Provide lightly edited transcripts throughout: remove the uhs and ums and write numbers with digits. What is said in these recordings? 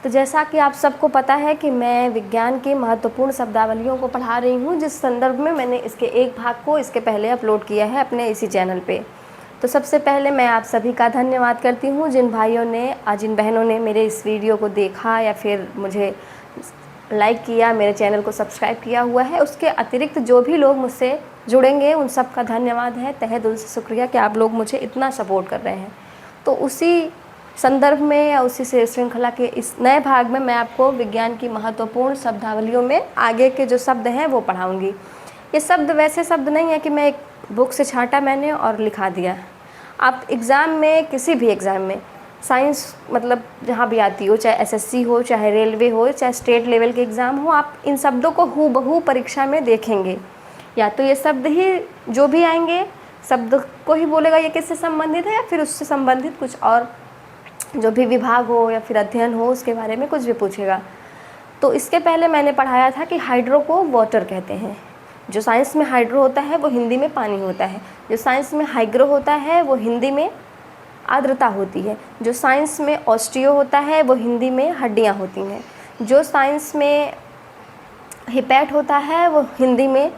तो जैसा कि आप सबको पता है कि मैं विज्ञान की महत्वपूर्ण शब्दावलियों को पढ़ा रही हूँ, जिस संदर्भ में मैंने इसके एक भाग को इसके पहले अपलोड किया है अपने इसी चैनल पे। तो सबसे पहले मैं आप सभी का धन्यवाद करती हूँ जिन भाइयों ने जिन बहनों ने मेरे इस वीडियो को देखा या फिर मुझे लाइक किया, मेरे चैनल को सब्सक्राइब किया हुआ है। उसके अतिरिक्त जो भी लोग मुझसे जुड़ेंगे उन सब का धन्यवाद है, तहे दिल से शुक्रिया कि आप लोग मुझे इतना सपोर्ट कर रहे हैं। तो उसी संदर्भ में या उसी से श्रृंखला के इस नए भाग में मैं आपको विज्ञान की महत्वपूर्ण शब्दावलियों में आगे के जो शब्द हैं वो पढ़ाऊँगी। ये शब्द वैसे शब्द नहीं है कि मैं एक बुक से छांटा मैंने और लिखा दिया। आप एग्ज़ाम में, किसी भी एग्ज़ाम में, साइंस मतलब जहाँ भी आती हो, चाहे एसएससी हो, चाहे रेलवे हो, चाहे स्टेट लेवल के एग्ज़ाम हो, आप इन शब्दों को हूबहू परीक्षा में देखेंगे। या तो ये शब्द ही जो भी आएंगे शब्द को ही बोलेगा ये किससे संबंधित है, या फिर उससे संबंधित कुछ और जो भी विभाग हो या फिर अध्ययन हो उसके बारे में कुछ भी पूछेगा। तो इसके पहले मैंने पढ़ाया था कि हाइड्रो को वाटर कहते हैं। जो साइंस में हाइड्रो होता है वो हिंदी में पानी होता है। जो साइंस में हाइग्रो होता है वो हिंदी में आर्द्रता होती है। जो साइंस में ऑस्टियो होता है वो हिंदी में हड्डियाँ होती हैं। जो साइंस में हिपैट होता है वो हिंदी में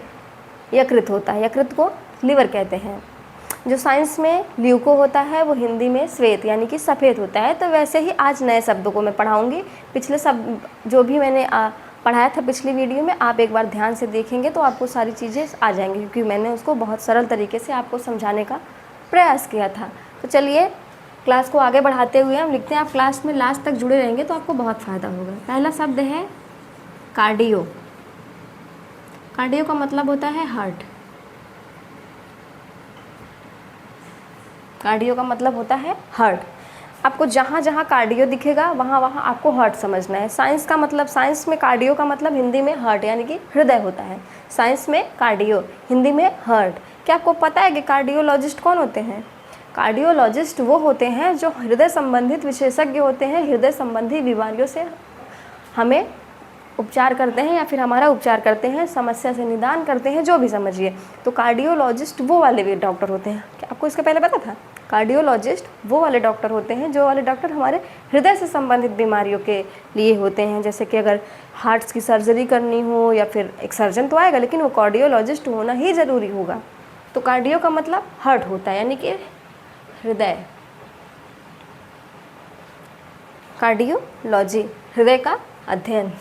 यकृत होता है, यकृत को लीवर कहते हैं। जो साइंस में ल्यूको होता है वो हिंदी में श्वेत यानी कि सफ़ेद होता है। तो वैसे ही आज नए शब्दों को मैं पढ़ाऊँगी। पिछले सब जो भी मैंने पढ़ाया था पिछली वीडियो में, आप एक बार ध्यान से देखेंगे तो आपको सारी चीज़ें आ जाएंगी, क्योंकि मैंने उसको बहुत सरल तरीके से आपको समझाने का प्रयास किया था। तो चलिए क्लास को आगे बढ़ाते हुए हम लिखते हैं। आप क्लास में लास्ट तक जुड़े रहेंगे तो आपको बहुत फ़ायदा होगा। पहला शब्द है कार्डियो। कार्डियो का मतलब होता है हार्ट। कार्डियो का मतलब होता है हार्ट। आपको जहाँ जहाँ कार्डियो दिखेगा वहाँ वहाँ आपको हार्ट समझना है। साइंस का मतलब, साइंस में कार्डियो का मतलब हिंदी में हार्ट यानी कि हृदय होता है। साइंस में कार्डियो, हिंदी में हार्ट। क्या आपको पता है कि कार्डियोलॉजिस्ट कौन होते हैं? कार्डियोलॉजिस्ट वो होते हैं जो हृदय संबंधित विशेषज्ञ होते हैं। हृदय संबंधी बीमारियों से हमें उपचार करते हैं या फिर हमारा उपचार करते हैं, समस्या से निदान करते हैं, जो भी समझिए। तो कार्डियोलॉजिस्ट वो वाले भी डॉक्टर होते हैं। क्या आपको इसके पहले पता था? कार्डियोलॉजिस्ट वो वाले डॉक्टर होते हैं जो वाले डॉक्टर हमारे हृदय से संबंधित बीमारियों के लिए होते हैं। जैसे कि अगर हार्ट्स की सर्जरी करनी हो या फिर एक सर्जन तो आएगा, लेकिन वो कार्डियोलॉजिस्ट होना ही ज़रूरी होगा। तो कार्डियो का मतलब हार्ट होता है यानी कि हृदय। कार्डियोलॉजी हृदय का अध्ययन।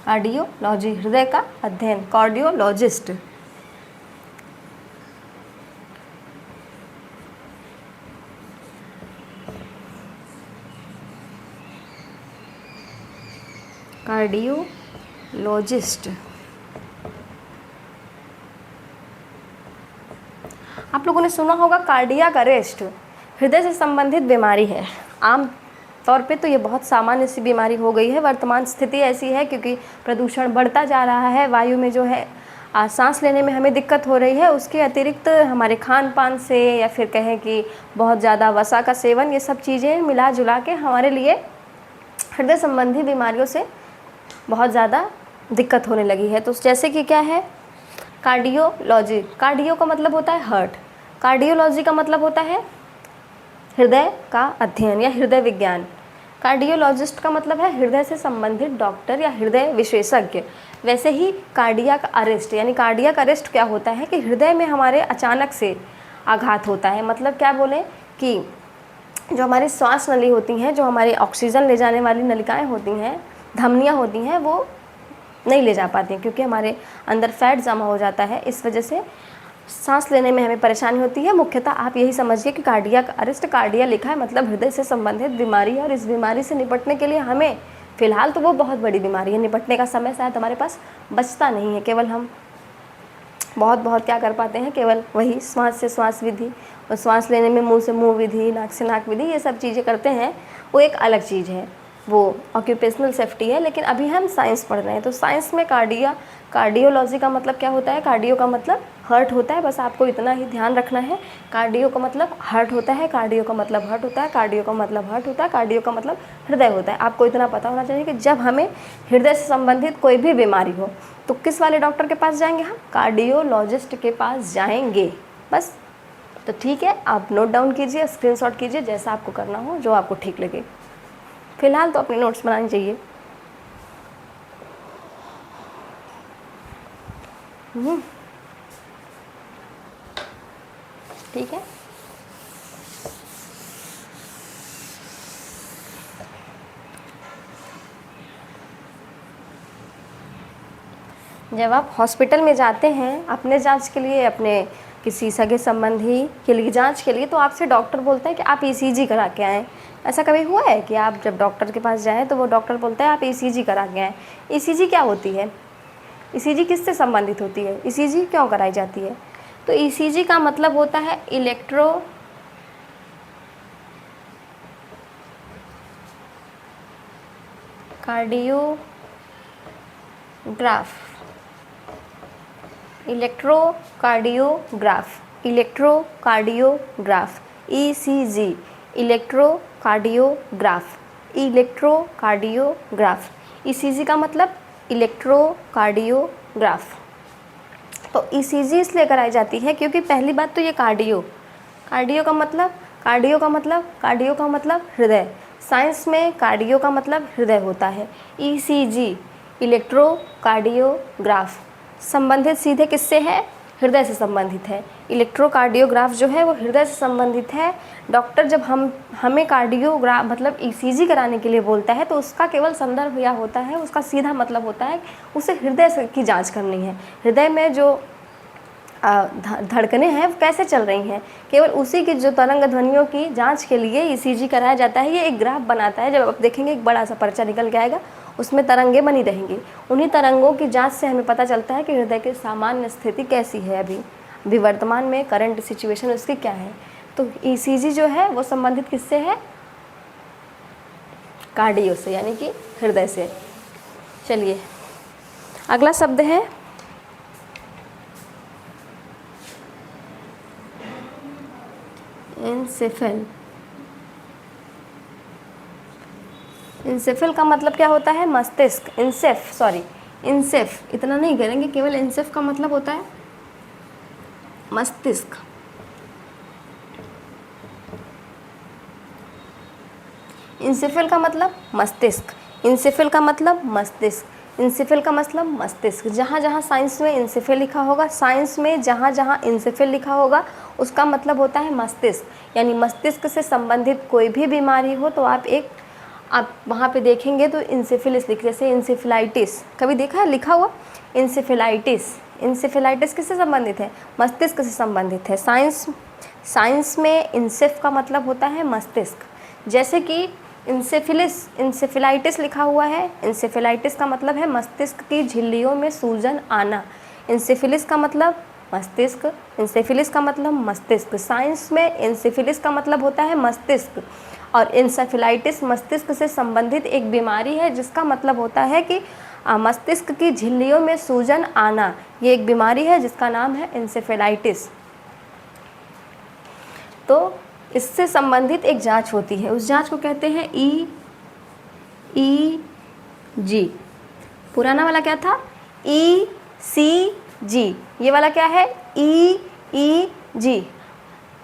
कार्डियोलॉजी हृदय का अध्ययन, कार्डियोलॉजिस्ट। कार्डियोलॉजिस्ट। आप लोगों ने सुना होगा कार्डियक अरेस्ट, हृदय से संबंधित बीमारी है। आम तौर पे तो ये बहुत सामान्य सी बीमारी हो गई है। वर्तमान स्थिति ऐसी है क्योंकि प्रदूषण बढ़ता जा रहा है, वायु में जो है सांस लेने में हमें दिक्कत हो रही है। उसके अतिरिक्त हमारे खान पान से या फिर कहें कि बहुत ज़्यादा वसा का सेवन, ये सब चीज़ें मिला जुला के हमारे लिए हृदय संबंधी बीमारियों से बहुत ज़्यादा दिक्कत होने लगी है। तो जैसे कि क्या है कार्डियोलॉजी, कार्डियो का मतलब होता है हार्ट, कार्डियोलॉजी का मतलब होता है हृदय का अध्ययन या हृदय विज्ञान। कार्डियोलॉजिस्ट का मतलब है हृदय से संबंधित डॉक्टर या हृदय विशेषज्ञ। वैसे ही कार्डियक अरेस्ट, यानी कार्डियक अरेस्ट क्या होता है कि हृदय में हमारे अचानक से आघात होता है। मतलब क्या बोलें कि जो हमारी श्वास नली होती हैं, जो हमारी ऑक्सीजन ले जाने वाली नलिकाएं होती हैं, धमनियाँ होती हैं, वो नहीं ले जा पाती हैं क्योंकि हमारे अंदर फैट जमा हो जाता है। इस वजह से सांस लेने में हमें परेशानी होती है। मुख्यतः आप यही समझिए कि कार्डियक अरेस्ट, कार्डिया लिखा है मतलब हृदय से संबंधित बीमारी है। और इस बीमारी से निपटने के लिए हमें, फ़िलहाल तो वो बहुत बड़ी बीमारी है, निपटने का समय शायद हमारे पास बचता नहीं है। केवल हम बहुत क्या कर पाते हैं, केवल वही श्वास से श्वास विधि और श्वास लेने में मुंह से मुंह विधि, नाक से नाक विधि, ये सब चीज़ें करते हैं। वो एक अलग चीज़ है, वो ऑक्यूपेशनल सेफ्टी है। लेकिन अभी हम साइंस पढ़ रहे हैं। तो साइंस में कार्डियोलॉजी का मतलब क्या होता है? कार्डियो का मतलब हार्ट होता है। बस आपको इतना ही ध्यान रखना है। कार्डियो का मतलब हार्ट होता है, कार्डियो का मतलब हार्ट होता है, कार्डियो का मतलब हार्ट होता है, कार्डियो का मतलब हृदय होता है। आपको इतना पता होना चाहिए कि जब हमें हृदय से संबंधित कोई भी बीमारी हो तो किस वाले डॉक्टर के पास जाएंगे? हम कार्डियोलॉजिस्ट के पास जाएंगे। बस, तो ठीक है, आप नोट डाउन कीजिए, स्क्रीनशॉट कीजिए, जैसा आपको करना हो, जो आपको ठीक लगे। फ़िलहाल तो अपने नोट्स बनानी चाहिए। ठीक है। जब आप हॉस्पिटल में जाते हैं अपने जांच के लिए, अपने किसी सगे संबंधी के लिए जांच के लिए, तो आपसे डॉक्टर बोलता है कि आप ईसीजी करा के आएँ। ऐसा कभी हुआ है कि आप जब डॉक्टर के पास जाएँ तो वो डॉक्टर बोलता है आप ईसीजी करा के आएँ? ईसीजी क्या होती है? ईसीजी किससे संबंधित होती है? ईसीजी क्यों कराई जाती है? तो ईसीजी का मतलब होता है electro cardiograph. Electrocardiograph, ECG, electrocardiograph. ECG का मतलब इलेक्ट्रोकार्डियोग्राफ। तो ईसीजी इसलिए कराई जाती है क्योंकि पहली बात तो ये कार्डियो का मतलब हृदय। साइंस में कार्डियो का मतलब हृदय होता है। ईसीजी, इलेक्ट्रोकार्डियोग्राफ, संबंधित सीधे किससे है? हृदय से संबंधित है। इलेक्ट्रोकार्डियोग्राफ जो है वो हृदय से संबंधित है। डॉक्टर जब हमें कार्डियोग्राफ मतलब ईसीजी कराने के लिए बोलता है तो उसका केवल संदर्भ यह होता है, उसका सीधा मतलब होता है उसे हृदय की जांच करनी है। हृदय में जो धड़कनें हैं कैसे चल रही हैं, केवल उसी की जो तरंग ध्वनियों की जांच के लिए ईसीजी कराया जाता है। ये एक ग्राफ बनाता है, जब आप देखेंगे एक बड़ा सा पर्चा निकल के आएगा, उसमें तरंगें बनी रहेंगी। उन्हीं तरंगों की जांच से हमें पता चलता है कि हृदय की सामान्य स्थिति कैसी है, अभी वर्तमान में करंट सिचुएशन उसकी क्या है। तो ईसीजी जो है वो संबंधित किससे है? कार्डियो से, यानी कि हृदय से। चलिए अगला शब्द है एन्सेफेल। इंसेफेल का मतलब क्या होता है? मस्तिष्क। इंसेफ इतना नहीं करेंगे, केवल इंसेफ का मतलब होता है मस्तिष्क। इंसेफेल का मतलब मस्तिष्क। इंसेफेल का मतलब मस्तिष्क। इंसेफेल का मतलब मस्तिष्क। जहाँ जहाँ साइंस में इंसेफेल लिखा होगा, साइंस में जहाँ जहाँ इंसेफेल लिखा होगा उसका मतलब होता है मस्तिष्क। यानी मस्तिष्क से संबंधित कोई भी बीमारी हो तो आप वहाँ पे देखेंगे तो इंसेफेलिस लिख, जैसे इंसेफेलाइटिस कभी देखा है लिखा हुआ? इंसेफेलाइटिस किससे संबंधित है? मस्तिष्क से संबंधित है। साइंस में इंसेफ का मतलब होता है मस्तिष्क। जैसे कि इंसेफेलाइटिस लिखा हुआ है, इंसेफेलाइटिस का मतलब है मस्तिष्क की झिल्लियों में सूजन आना। इंसेफिलिस का मतलब मस्तिष्क, इंसेफिलिस का मतलब मस्तिष्क। साइंस में इंसेफिलिस का मतलब होता है मस्तिष्क और इंसेफेलाइटिस मस्तिष्क से संबंधित एक बीमारी है जिसका मतलब होता है कि मस्तिष्क की झिल्लियों में सूजन आना। ये एक बीमारी है जिसका नाम है इंसेफेलाइटिस। तो इससे संबंधित एक जांच होती है, उस जांच को कहते हैं EEG। पुराना वाला क्या था? ECG। ये वाला क्या है? EEG।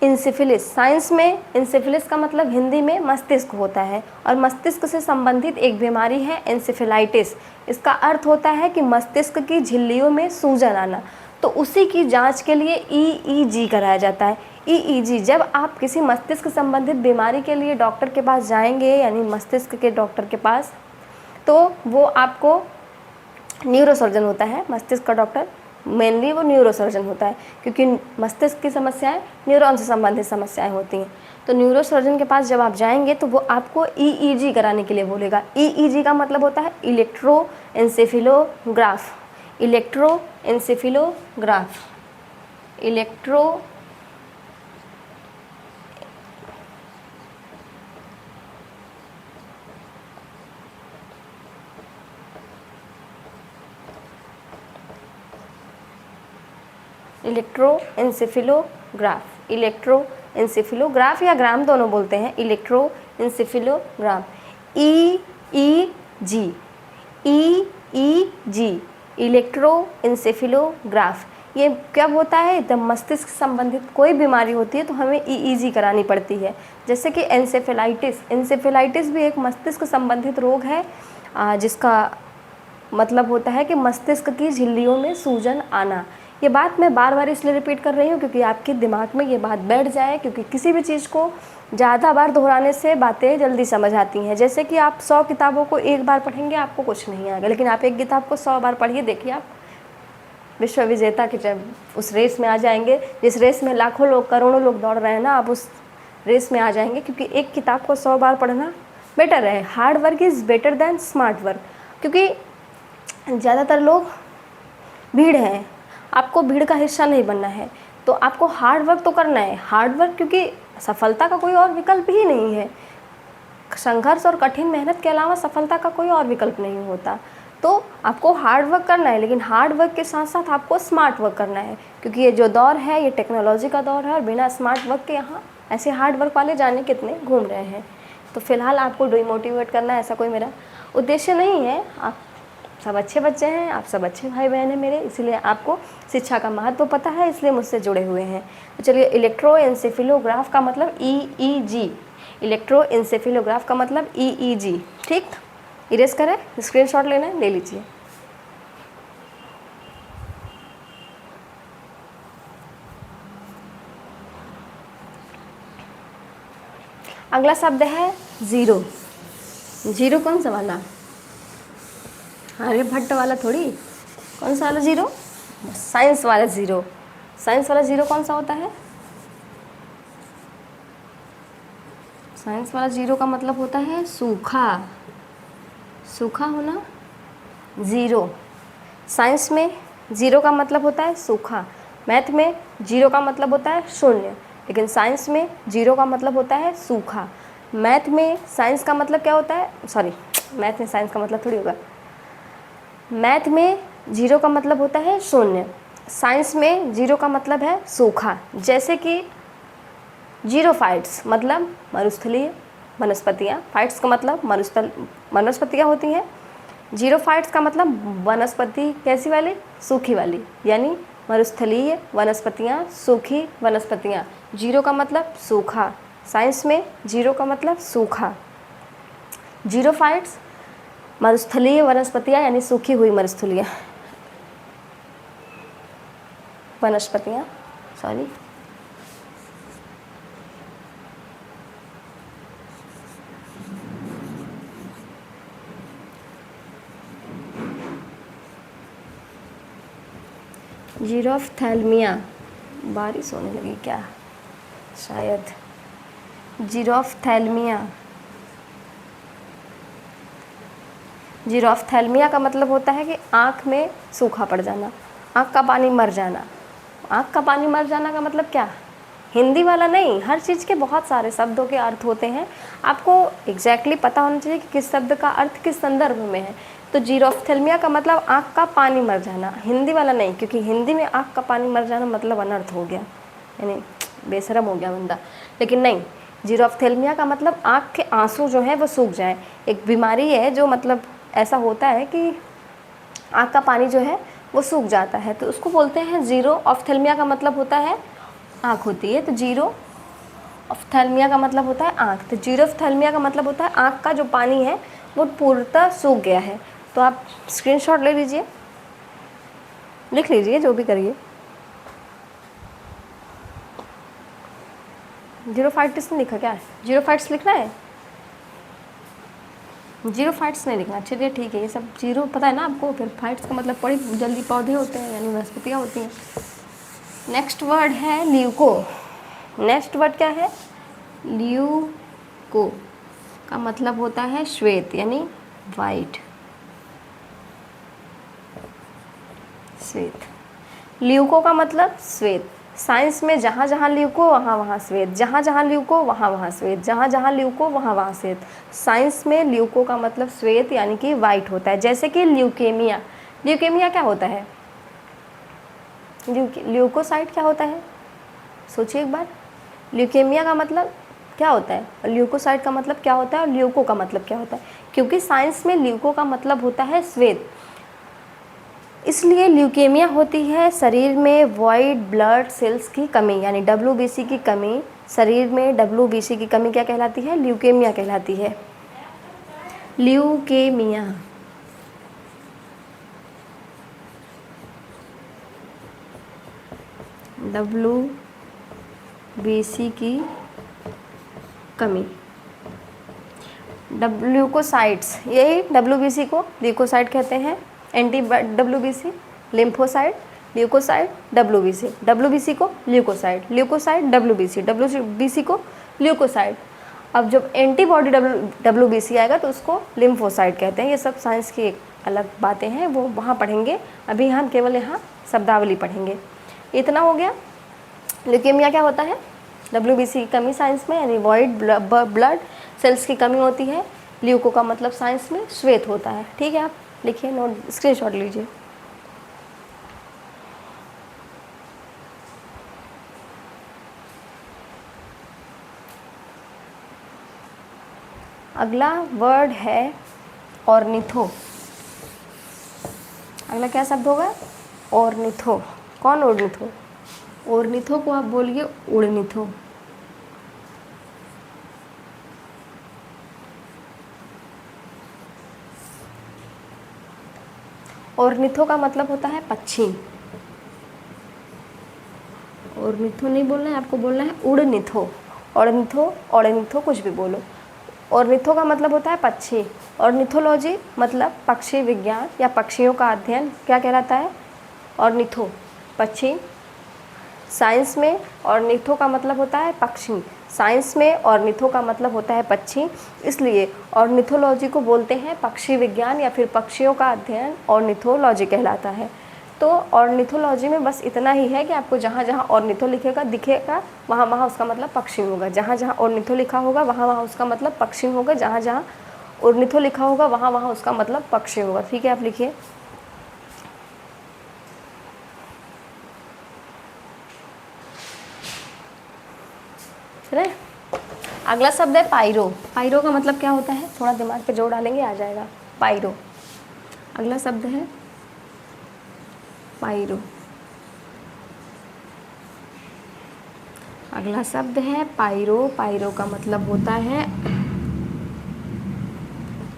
इंसेफिलिस, साइंस में इंसेफिलिस का मतलब हिंदी में मस्तिष्क होता है और मस्तिष्क से संबंधित एक बीमारी है इंसेफेलाइटिस। इसका अर्थ होता है कि मस्तिष्क की झिल्लियों में सूजन आना। तो उसी की जांच के लिए EEG कराया जाता है। EEG, जब आप किसी मस्तिष्क संबंधित बीमारी के लिए डॉक्टर के पास जाएंगे, यानी मस्तिष्क के डॉक्टर के पास, तो वो आपको न्यूरोसर्जन होता है, मस्तिष्क का डॉक्टर मेनली वो न्यूरोसर्जन होता है, क्योंकि मस्तिष्क की समस्याएं न्यूरॉन से संबंधित समस्याएं होती हैं। तो न्यूरोसर्जन के पास जब आप जाएंगे तो वो आपको EEG कराने के लिए बोलेगा। EEG का मतलब होता है इलेक्ट्रोएन्सेफेलोग्राफ। इलेक्ट्रोएन्सेफेलोग्राफ या ग्राम दोनों बोलते हैं। इलेक्ट्रोएन्सेफेलोग्राम। EEG इलेक्ट्रोएन्सेफेलोग्राफ। ये कब होता है, जब मस्तिष्क संबंधित कोई बीमारी होती है तो हमें ईईजी करानी पड़ती है। जैसे कि एंसेफेलाइटिस भी एक मस्तिष्क संबंधित रोग है जिसका मतलब होता है कि मस्तिष्क की झिल्लियों में सूजन आना। ये बात मैं बार बार इसलिए रिपीट कर रही हूँ क्योंकि आपके दिमाग में ये बात बैठ जाए, क्योंकि किसी भी चीज़ को ज़्यादा बार दोहराने से बातें जल्दी समझ आती हैं। जैसे कि आप 100 किताबों को एक बार पढ़ेंगे आपको कुछ नहीं आएगा, लेकिन आप एक किताब को 100 बार पढ़िए, देखिए आप विश्व विजेता की जब उस रेस में आ जाएंगे, जिस रेस में लाखों लोग करोड़ों लोग दौड़ रहे हैं ना, आप उस रेस में आ जाएंगे। क्योंकि एक किताब को 100 बार पढ़ना बेटर है। Hard work is better than smart work. क्योंकि ज़्यादातर लोग भीड़ हैं, आपको भीड़ का हिस्सा नहीं बनना है तो आपको हार्ड वर्क तो करना है। हार्ड वर्क क्योंकि सफलता का कोई और विकल्प ही नहीं है। संघर्ष और कठिन मेहनत के अलावा सफलता का कोई और विकल्प नहीं होता। तो आपको हार्ड वर्क करना है, लेकिन हार्ड वर्क के साथ साथ आपको स्मार्ट वर्क करना है। क्योंकि ये जो दौर है ये टेक्नोलॉजी का दौर है और बिना स्मार्ट वर्क के यहाँ ऐसे हार्ड वर्क वाले जाने कितने घूम रहे हैं। तो फिलहाल आपको डिमोटिवेट करना ऐसा कोई मेरा उद्देश्य नहीं है। आप सब अच्छे बच्चे हैं, आप सब अच्छे भाई बहन हैं मेरे, इसलिए आपको शिक्षा का महत्व पता है, इसलिए मुझसे जुड़े हुए हैं। तो चलिए, इलेक्ट्रोएन्सेफेलोग्राफ का मतलब ईईजी, इलेक्ट्रोएन्सेफेलोग्राफ का मतलब ईईजी। ठीक, इरेज करें, स्क्रीनशॉट लेना है ले लीजिए। अगला शब्द है जीरो। जीरो कौन सा वाला? आर्यभट्ट वाला थोड़ी, कौन सा वाला जीरो? साइंस वाला जीरो। साइंस वाला जीरो कौन सा होता है? साइंस वाला जीरो का मतलब होता है सूखा, सूखा होना। ज़ीरो, साइंस में ज़ीरो का मतलब होता है सूखा, मैथ में जीरो का मतलब होता है शून्य, लेकिन साइंस में जीरो का मतलब होता है सूखा। मैथ में साइंस का मतलब क्या होता है, सॉरी, मैथ में साइंस का मतलब थोड़ी होगा। मैथ में जीरो का मतलब होता है शून्य, साइंस में जीरो का मतलब है सूखा। जैसे कि जीरोफाइट्स मतलब मरुस्थलीय वनस्पतियाँ, फाइट्स का मतलब वनस्पतियाँ होती हैं। जीरोफाइट्स का मतलब वनस्पति कैसी वाली? सूखी वाली, यानी मरुस्थलीय वनस्पतियाँ, सूखी वनस्पतियाँ। जीरो का मतलब सूखा, साइंस में जीरो का मतलब सूखा। जीरोफाइट्स मरुस्थलीय वनस्पतियाँ यानी सूखी हुई मरुस्थलीय वनस्पतियाँ, सॉरी। जीरोफ्थैल्मिया, बारिश होने लगी क्या शायद। जीरोफ्थैल्मिया, जीरोफ्थैल्मिया का मतलब होता है कि आँख में सूखा पड़ जाना, आँख का पानी मर जाना। आँख का पानी मर जाना का मतलब क्या? हिंदी वाला नहीं, हर चीज़ के बहुत सारे शब्दों के अर्थ होते हैं। आपको एग्जैक्टली पता होना चाहिए कि किस शब्द का अर्थ किस संदर्भ में है। तो जीरोफ्थैल्मिया का मतलब आँख का पानी मर जाना, हिंदी वाला नहीं, क्योंकि हिंदी में आँख का पानी मर जाना मतलब अनर्थ हो गया, यानी बेशरम हो गया बंदा। लेकिन नहीं, जीरोफ्थैल्मिया का मतलब आँख के आंसू जो है वो सूख जाएं। एक बीमारी है जो मतलब ऐसा होता है कि आँख का पानी जो है वो सूख जाता है, तो उसको बोलते हैं जीरो ऑफ्थैल्मिया। का मतलब होता है आँख होती है, तो जीरो ऑफ्थैल्मिया का मतलब होता है आँख। तो जीरोफ्थैल्मिया का मतलब होता है आँख का जो पानी है वो पूर्णतः सूख गया है। तो आप स्क्रीनशॉट ले लीजिए, लिख लीजिए, जो भी करिए। जीरोफाइट्स नहीं लिखा क्या? जीरोफाइट्स लिखना है, जीरोफाइट्स नहीं लिखना। चलिए ठीक है, ये सब जीरो पता है ना आपको, फिर फाइट्स का मतलब बड़ी जल्दी पौधे होते हैं यानी वनस्पतियाँ होती हैं। नेक्स्ट वर्ड है ल्यूको। नेक्स्ट वर्ड क्या है? ल्यूको का मतलब होता है श्वेत यानी वाइट, श्वेत। ल्यूको का मतलब श्वेत। साइंस में जहाँ जहाँ ल्यूको वहाँ वहाँ श्वेत, जहाँ जहाँ ल्यूको वहाँ वहाँ श्वेत, जहाँ जहाँ ल्यूको वहाँ वहाँ श्वेत। साइंस में ल्यूको का मतलब श्वेत यानी कि वाइट होता है। जैसे कि ल्यूकेमिया, ल्यूकेमिया क्या होता है? ल्यूकोसाइट क्या होता है? सोचिए एक बार, ल्यूकेमिया का मतलब क्या होता है और ल्यूकोसाइट का मतलब क्या होता है और ल्यूको का मतलब क्या होता है? क्योंकि साइंस में ल्यूको का मतलब होता है श्वेत, इसलिए ल्यूकेमिया होती है शरीर में वाइट ब्लड सेल्स की कमी, यानी WBC की कमी। शरीर में WBC की कमी क्या कहलाती है? ल्यूकेमिया कहलाती है। ल्यूकेमिया। WBC की कमी। ल्यूकोसाइट्स, यही WBC को ल्यूकोसाइट कहते हैं। Anti WBC lymphocyte, leucocyte WBC, WBC को ल्यूकोसाइट, ल्यूकोसाइट WBC, WBC को ल्यूकोसाइट। अब जब एंटीबॉडी WBC आएगा तो उसको लिम्फोसाइट कहते हैं। ये सब साइंस की एक अलग बातें हैं, वो वहाँ पढ़ेंगे। अभी हम केवल यहाँ शब्दावली पढ़ेंगे। इतना हो गया। ल्यूकेमिया क्या होता है? WBC की कमी साइंस में, यानी वाइट ब्लड सेल्स की कमी होती है। ल्यूको का मतलब साइंस में श्वेत होता है। ठीक है, आप लिखिए, नोट स्क्रीनशॉट लीजिए। अगला वर्ड है ऑर्निथो। अगला क्या शब्द होगा? ऑर्निथो। कौन ऑर्निथो? ऑर्निथो को आप बोलिए उड़निथो। ऑर्निथो का मतलब होता है पक्षी। ऑर्निथो नहीं बोलना है आपको, बोलना है उड़निथो। ऑर्निथो, ऑर्निथो कुछ भी बोलो। ऑर्निथो का मतलब होता है पक्षी। ऑर्निथोलॉजी मतलब पक्षी विज्ञान या पक्षियों का अध्ययन क्या कहलाता है? ऑर्निथो, पक्षी। साइंस में ऑर्निथो का मतलब होता है पक्षी। साइंस में ऑर्निथो का मतलब होता है पक्षी, इसलिए ऑर्निथोलॉजी को बोलते हैं पक्षी विज्ञान या फिर पक्षियों का अध्ययन, ऑर्निथोलॉजी कहलाता है। तो ऑर्निथोलॉजी में बस इतना ही है कि आपको जहाँ जहाँ ऑर्निथो लिखेगा दिखेगा, वहाँ वहाँ उसका मतलब पक्षी होगा। जहाँ जहाँ ऑर्निथो लिखा होगा वहाँ वहाँ उसका मतलब पक्षी होगा। जहाँ जहाँ ऑर्निथो लिखा होगा वहाँ वहाँ उसका मतलब पक्षी होगा। ठीक है, आप लिखिए। चले, अगला शब्द है पायरो। पायरो का मतलब क्या होता है? थोड़ा दिमाग पे जोर डालेंगे आ जाएगा। पायरो। अगला शब्द है पायरो। अगला शब्द है पायरो। पायरो का मतलब होता है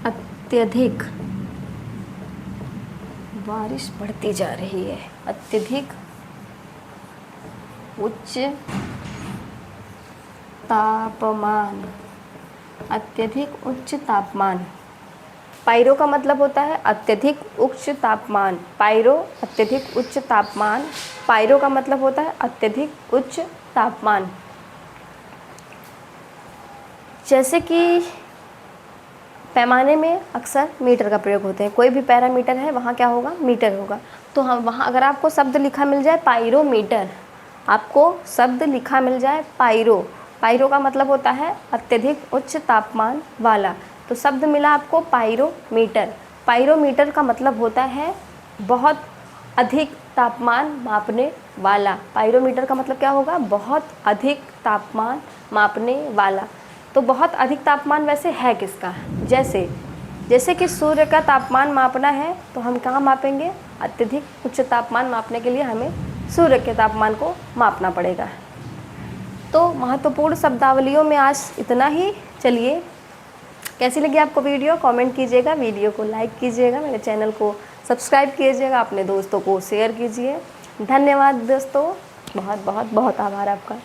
अत्यधिक। बारिश बढ़ती जा रही है। अत्यधिक उच्च तापमान। अत्यधिक उच्च तापमान। पायरो का मतलब होता है अत्यधिक उच्च तापमान। पायरो अत्यधिक उच्च तापमान। पायरो का मतलब होता है अत्यधिक उच्च तापमान। जैसे कि पैमाने में अक्सर मीटर का प्रयोग होते हैं। कोई भी पैरामीटर है वहाँ क्या होगा? मीटर होगा। तो हम वहाँ अगर आपको शब्द लिखा मिल जाए पायरोमीटर, आपको शब्द लिखा मिल जाए पायरो, पायरो का मतलब होता है अत्यधिक उच्च तापमान वाला। तो शब्द मिला आपको पायरोमीटर। पायरोमीटर का मतलब होता है बहुत अधिक तापमान मापने वाला। पायरोमीटर का मतलब क्या होगा? बहुत अधिक तापमान मापने वाला। तो बहुत अधिक तापमान वैसे है किसका? जैसे कि सूर्य का तापमान मापना है तो हम कहाँ मापेंगे? अत्यधिक उच्च तापमान मापने के लिए हमें सूर्य के तापमान को मापना पड़ेगा। तो महत्वपूर्ण शब्दावलियों में आज इतना ही। चलिए, कैसी लगी आपको वीडियो? कमेंट कीजिएगा, वीडियो को लाइक कीजिएगा, मेरे चैनल को सब्सक्राइब कीजिएगा, अपने दोस्तों को शेयर कीजिए। धन्यवाद दोस्तों, बहुत बहुत बहुत आभार आपका।